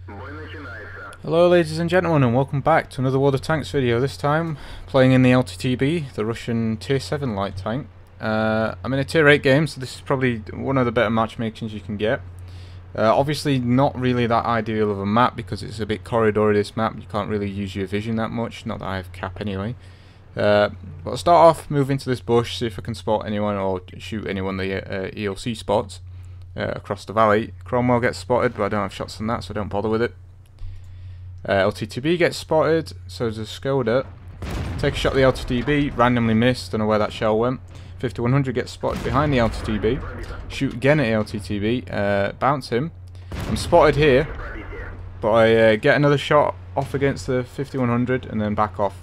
Hello ladies and gentlemen, and welcome back to another World of Tanks video. This time playing in the LTTB, the Russian tier 7 light tank. I'm in a tier 8 game, so this is probably one of the better matchmakings you can get. Obviously not really that ideal of a map because it's a bit corridory, this map. You can't really use your vision that much, not that I have cap anyway. But I'll start off, move into this bush, see if I can spot anyone or shoot anyone the ELC spots across the valley. Cromwell gets spotted, but I don't have shots on that, so don't bother with it. LTTB gets spotted, so does Skoda. Take a shot at the LTTB, randomly missed, don't know where that shell went. 5100 gets spotted behind the LTTB. Shoot again at the LTTB, bounce him. I'm spotted here, but I get another shot off against the 5100 and then back off.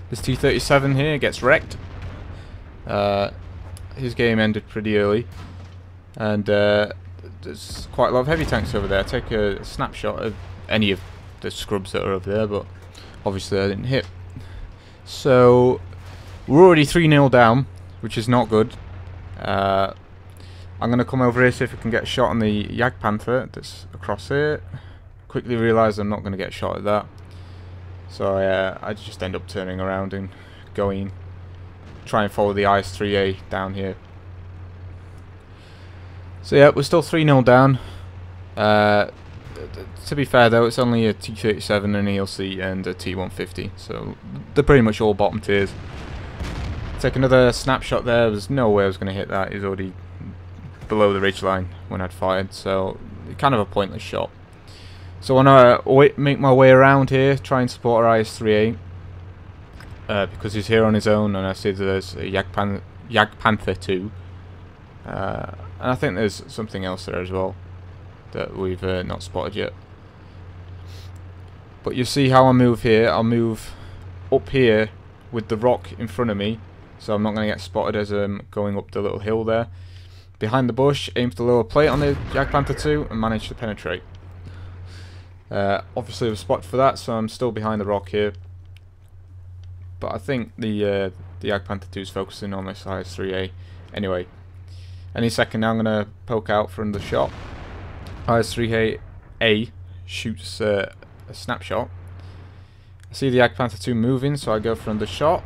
This T-37 here gets wrecked. His game ended pretty early. And there's quite a lot of heavy tanks over there. Take a snapshot of any of the scrubs that are over there, but obviously I didn't hit. So we're already 3-0 down, which is not good. I'm going to come over here, see if I can get a shot on the Jagdpanther that's across here. Quickly realise I'm not going to get a shot at that. So I just end up turning around and going, try and follow the IS-3A down here. So yeah, we're still 3-0 down. To be fair though, it's only a T-37, an ELC and a T-150, so they're pretty much all bottom tiers. Take another snapshot there. There's no way I was going to hit that. He's already below the ridgeline when I'd fired, so kind of a pointless shot. So I want to make my way around here, try and support our IS-3A, because he's here on his own, and I see there's a Jagdpanther 2. And I think there's something else there as well that we've not spotted yet. But you see how I move here. I'll move up here with the rock in front of me, so I'm not going to get spotted as I'm going up the little hill there. Behind the bush, aim for the lower plate on the Jagdpanther 2 and manage to penetrate. Obviously I was spotted for that, so I'm still behind the rock here. But I think the Jagdpanther 2 is focusing on this IS-3A anyway. Any second now I'm going to poke out for another shot. IS-3A shoots a snapshot. I see the Jagdpanther 2 moving, so I go for another shot.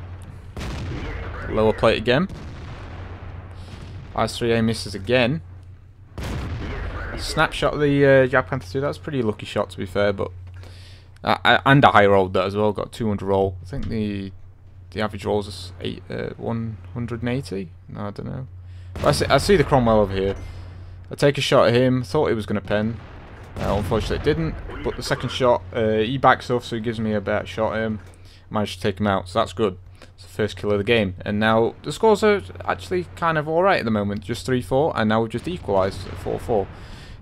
Lower plate again. IS-3A misses again. Snapshot of the Jagdpanther 2. That's a pretty lucky shot to be fair, but and I high rolled that as well. Got 200 roll. I think the average roll is 180. No, I don't know. But I see the Cromwell over here. I take a shot at him. Thought he was going to pen. Unfortunately it didn't. But the second shot, he backs off, so he gives me a better shot at him. Managed to take him out, so that's good. It's the first kill of the game. And now the scores are actually kind of alright at the moment. Just 3-4, and now we've just equalised at 4-4.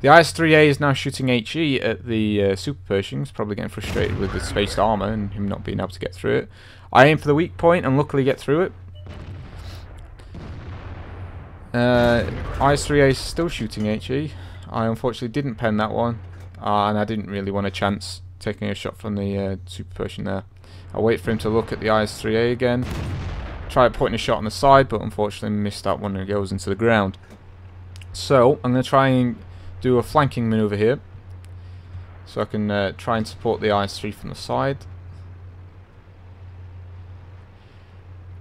The IS-3A is now shooting HE at the Super Pershing. He's probably getting frustrated with the spaced armour and him not being able to get through it. I aim for the weak point and luckily get through it. IS-3A is still shooting HE. I unfortunately didn't pen that one, and I didn't really want a chance taking a shot from the Super Pershing there. I wait for him to look at the IS-3A again. Try pointing a shot on the side, but unfortunately missed that one and it goes into the ground. So I'm going to try and do a flanking manoeuvre here, so I can try and support the IS-3 from the side.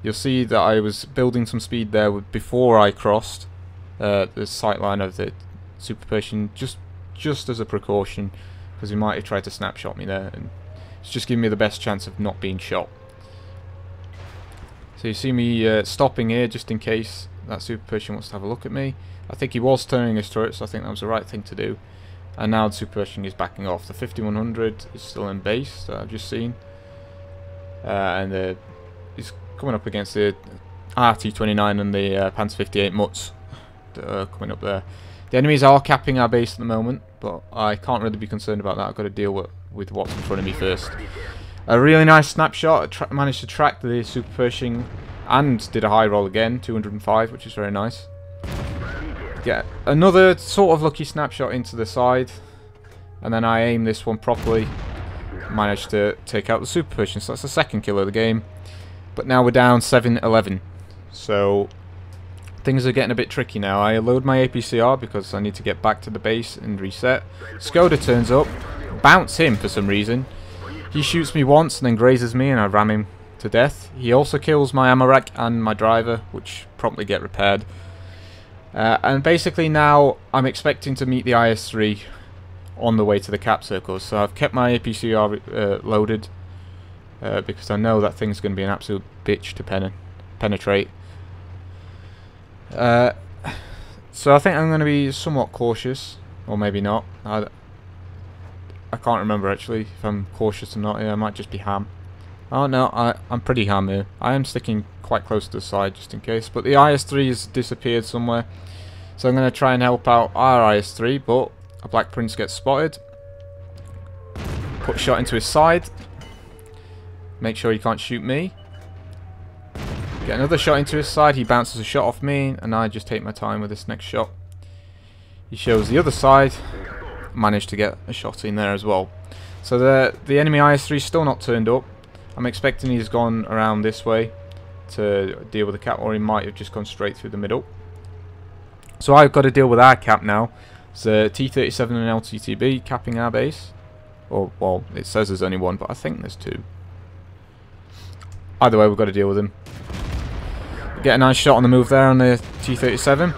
You'll see that I was building some speed there before I crossed the sight line of the Super Pershing, just as a precaution, because he might have tried to snapshot me there, and it's just giving me the best chance of not being shot. So you see me stopping here just in case that Super Pershing wants to have a look at me. I think he was turning his turret, so I think that was the right thing to do. And now the Super Pershing is backing off. The 5100 is still in base that I've just seen, and he's coming up against the RT-29 and the Panzer 58 Mutts that are coming up there. The enemies are capping our base at the moment, but I can't really be concerned about that. I've got to deal with what's in front of me first. A really nice snapshot. I managed to track the Super Pershing and did a high roll again, 205, which is very nice. Get another sort of lucky snapshot into the side, and then I aim this one properly. Managed to take out the Super Pershing, so that's the second kill of the game. But now we're down 7-11, so things are getting a bit tricky now. I load my APCR because I need to get back to the base and reset. Skoda turns up, bounce him for some reason. He shoots me once and then grazes me, and I ram him to death. He also kills my ammo rack and my driver, which promptly get repaired. And basically now I'm expecting to meet the IS-3 on the way to the cap circles. So I've kept my APCR loaded because I know that thing's going to be an absolute bitch to penetrate. So I think I'm going to be somewhat cautious, or maybe not. I can't remember actually if I'm cautious or not. Yeah, I might just be ham. Oh no, I'm pretty ham here. I am sticking quite close to the side just in case. But the IS-3 has disappeared somewhere. So I'm going to try and help out our IS-3, but a Black Prince gets spotted. Put a shot into his side. Make sure he can't shoot me. Get another shot into his side. He bounces a shot off me, and I just take my time with this next shot. He shows the other side. Managed to get a shot in there as well. So the enemy IS-3 is still not turned up. I'm expecting he's gone around this way to deal with the cap, or he might have just gone straight through the middle. So I've got to deal with our cap now. It's a T-37 and LTTB capping our base. Or, well, it says there's only one, but I think there's two. Either way, we've got to deal with him. Get a nice shot on the move there on the T-37.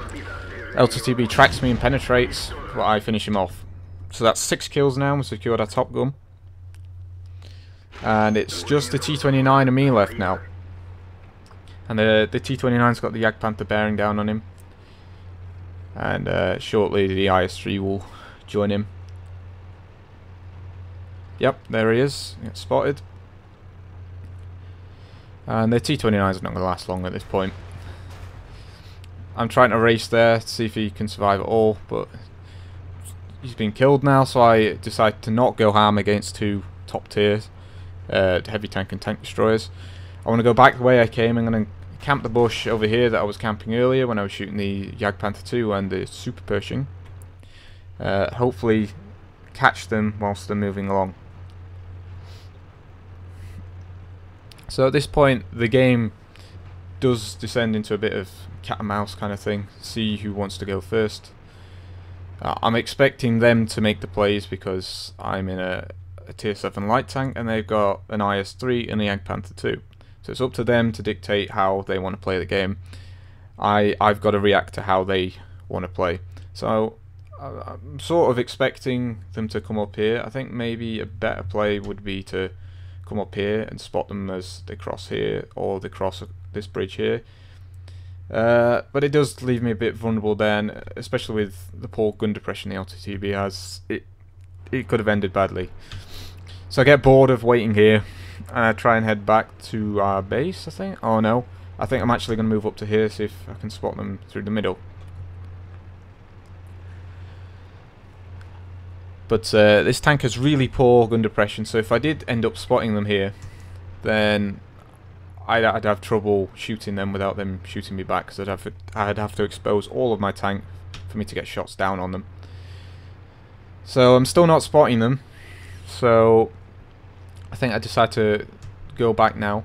LTTB tracks me and penetrates, but I finish him off. So that's 6 kills now. We've secured our top gun. And it's just the T-29 and me left now. And the T-29's got the Jagdpanther bearing down on him. And shortly the IS-3 will join him. Yep, there he is. He gets spotted. And the T-29's not going to last long at this point. I'm trying to race there to see if he can survive at all, but he's been killed now, so I decided to not go ham against two top tiers, heavy tank and tank destroyers. I want to go back the way I came. I'm going to camp the bush over here that I was camping earlier when I was shooting the Jagdpanther 2 and the Super Pershing. Hopefully catch them whilst they're moving along. So at this point the game does descend into a bit of cat and mouse kind of thing. See who wants to go first. I'm expecting them to make the plays because I'm in a tier 7 light tank and they've got an IS-3 and a Jagdpanther 2. So it's up to them to dictate how they want to play the game. I've got to react to how they want to play. So I'm sort of expecting them to come up here. I think maybe a better play would be to come up here and spot them as they cross here or they cross this bridge here. But it does leave me a bit vulnerable then, especially with the poor gun depression the LTTB has. It could have ended badly. So I get bored of waiting here and I try and head back to our base, I think. Oh no, I think I'm actually going to move up to here, see if I can spot them through the middle. But this tank has really poor gun depression, so if I did end up spotting them here, then I'd have trouble shooting them without them shooting me back, because I'd have to expose all of my tank for me to get shots down on them. So I'm still not spotting them, so I think I decide to go back now.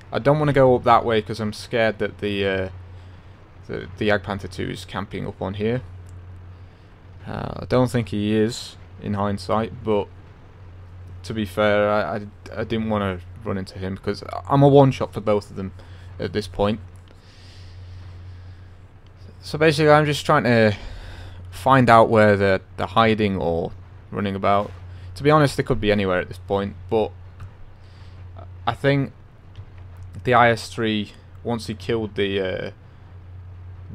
I don't want to go up that way because I'm scared that the Jagdpanther 2 is camping up on here. I don't think he is in hindsight, but to be fair, I didn't want to run into him because I'm a one-shot for both of them at this point. So basically I'm just trying to find out where they're hiding or running about. To be honest, they could be anywhere at this point, but I think the IS-3, once he killed the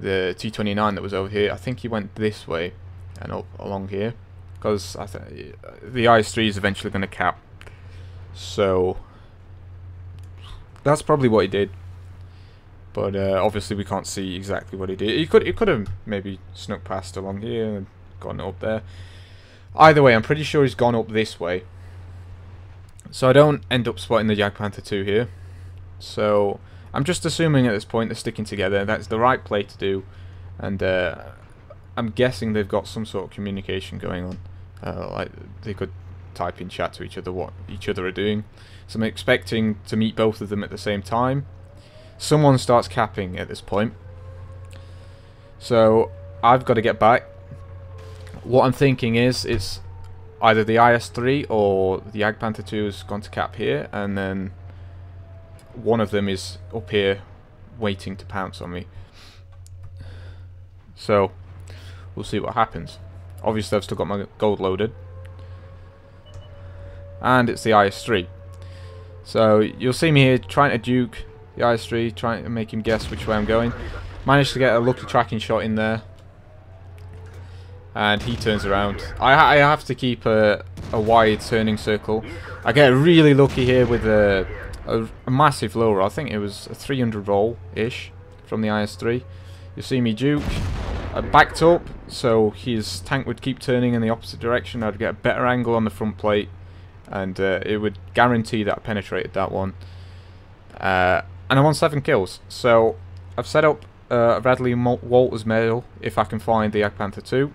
T-29 that was over here, I think he went this way and up along here, because I think the IS-3 is eventually going to cap. So that's probably what he did, but obviously we can't see exactly what he did. He could have maybe snuck past along here and gone up there. Either way, I'm pretty sure he's gone up this way, so I don't end up spotting the Jagdpanther 2 here. So I'm just assuming at this point they're sticking together. That's the right play to do, and I'm guessing they've got some sort of communication going on. Like they could type in chat to each other what each other are doing. So I'm expecting to meet both of them at the same time. Someone starts capping at this point, so I've got to get back. What I'm thinking is either the IS-3 or the Panther 2 has gone to cap here, and then one of them is up here waiting to pounce on me. So we'll see what happens. Obviously I've still got my gold loaded, and it's the IS-3. So you'll see me here trying to duke the IS-3, trying to make him guess which way I'm going. Managed to get a lucky tracking shot in there, and he turns around. I have to keep a wide turning circle. I get really lucky here with a massive low roll. I think it was a 300 roll-ish from the IS-3. You see me duke. I backed up, so his tank would keep turning in the opposite direction. I'd get a better angle on the front plate, and it would guarantee that I penetrated that one. And I won 7 kills. So I've set up a Radley Walters medal if I can find the Panther 2.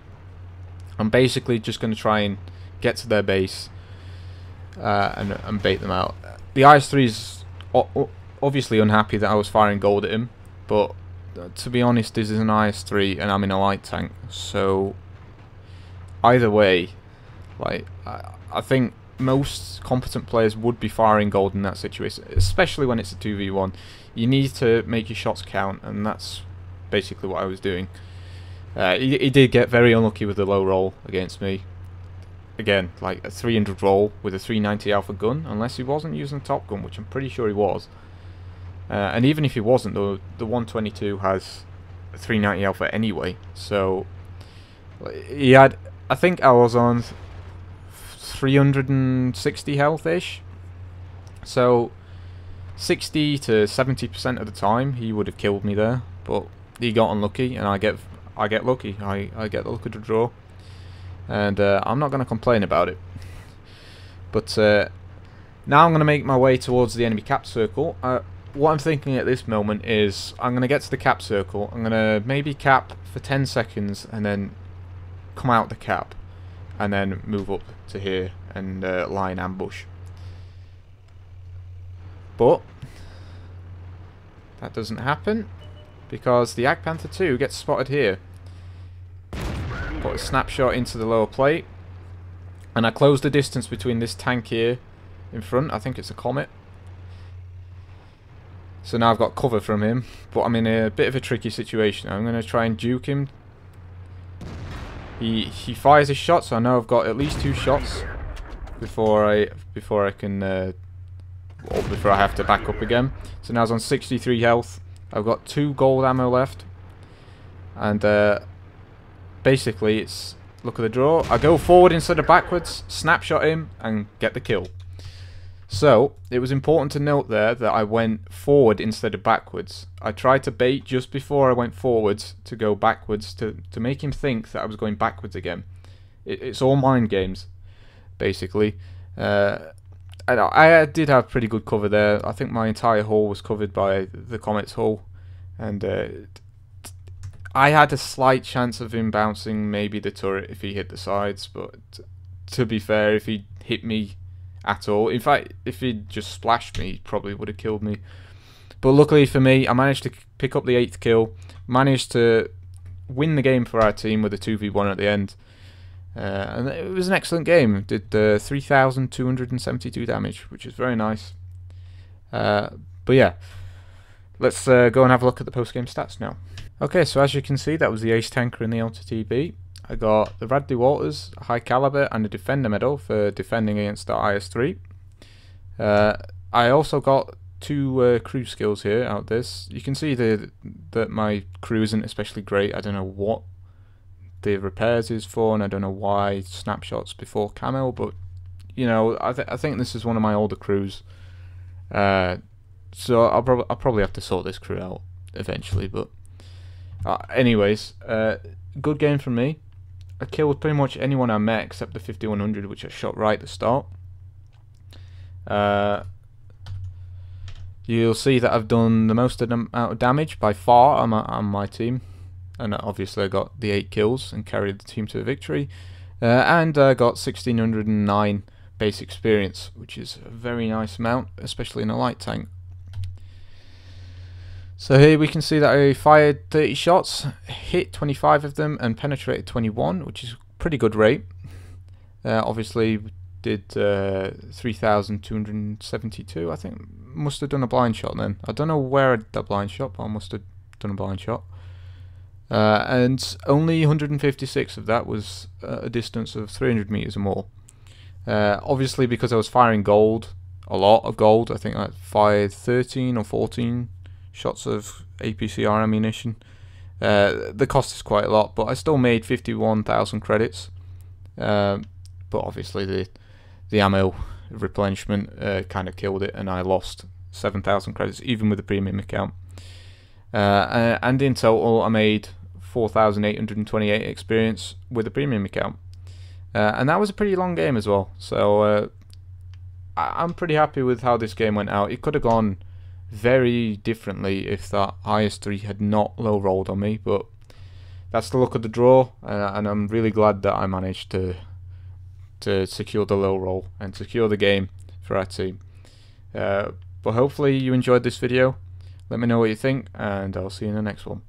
I'm basically just going to try and get to their base and bait them out. The IS-3 is obviously unhappy that I was firing gold at him, but to be honest, this is an IS-3 and I'm in a light tank, so either way, like I think most competent players would be firing gold in that situation, especially when it's a 2v1. You need to make your shots count, and that's basically what I was doing. He did get very unlucky with the low roll against me. Again, like a 300 roll with a 390 alpha gun, unless he wasn't using top gun, which I'm pretty sure he was. And even if he wasn't, the 122 has a 390 alpha anyway. So he had, I think I was on 360 health-ish. So 60 to 70% of the time he would have killed me there, but he got unlucky, and I get lucky. I get the luck of the draw, and I'm not going to complain about it. But now I'm going to make my way towards the enemy cap circle. What I'm thinking at this moment is I'm going to get to the cap circle. I'm going to maybe cap for 10 seconds and then come out the cap, and then move up to here and lie in ambush. But that doesn't happen, because the Panther 2 gets spotted here. Put a snapshot into the lower plate, and I close the distance between this tank here in front. I think it's a Comet. So now I've got cover from him, but I'm in a bit of a tricky situation. I'm going to try and duke him. He fires his shot, so I know I've got at least 2 shots before I can or before I have to back up again. So now I was on 63 health. I've got 2 gold ammo left, and basically it's look at the draw. I go forward instead of backwards, snapshot him, and get the kill. So it was important to note there that I went forward instead of backwards. I tried to bait just before I went forwards to go backwards to make him think that I was going backwards again. It's all mind games, basically. I did have pretty good cover there. I think my entire hull was covered by the Comet's hull, and I had a slight chance of him bouncing maybe the turret if he hit the sides, but to be fair, if he hit me at all, in fact, if he'd just splashed me, he probably would have killed me. But luckily for me, I managed to pick up the 8th kill, managed to win the game for our team with a 2v1 at the end. And it was an excellent game. Did 3,272 damage, which is very nice. But yeah, let's go and have a look at the post-game stats now. Okay, so as you can see, that was the ace tanker in the LTTB. I got the Radley Walters, a high caliber, and a defender medal for defending against the IS-3. I also got 2 crew skills here out of this. You can see that my crew isn't especially great. I don't know what the repairs is for, and I don't know why snapshots before camo, but you know, I think this is one of my older crews. So I'll probably have to sort this crew out eventually. But anyways, good game from me. I killed pretty much anyone I met except the 5100, which I shot right at the start. You'll see that I've done the most amount of damage by far on my team, and obviously I got the 8 kills and carried the team to a victory, and I got 1609 base experience, which is a very nice amount, especially in a light tank. So here we can see that I fired 30 shots, hit 25 of them, and penetrated 21, which is a pretty good rate. Obviously did 3,272. I think must have done a blind shot then. I don't know where I did that blind shot, but I must have done a blind shot. And only 156 of that was a distance of 300 meters or more. Obviously, because I was firing gold, a lot of gold. I think I fired 13 or 14 shots of APCR ammunition. The cost is quite a lot, but I still made 51,000 credits. But obviously the ammo replenishment kind of killed it, and I lost 7,000 credits even with the premium account. And in total I made 4,828 experience with the premium account. And that was a pretty long game as well, so I'm pretty happy with how this game went out. It could have gone very differently if that IS-3 had not low rolled on me, but that's the luck of the draw, and I'm really glad that I managed to secure the low roll and secure the game for our team. But hopefully you enjoyed this video. Let me know what you think, and I'll see you in the next one.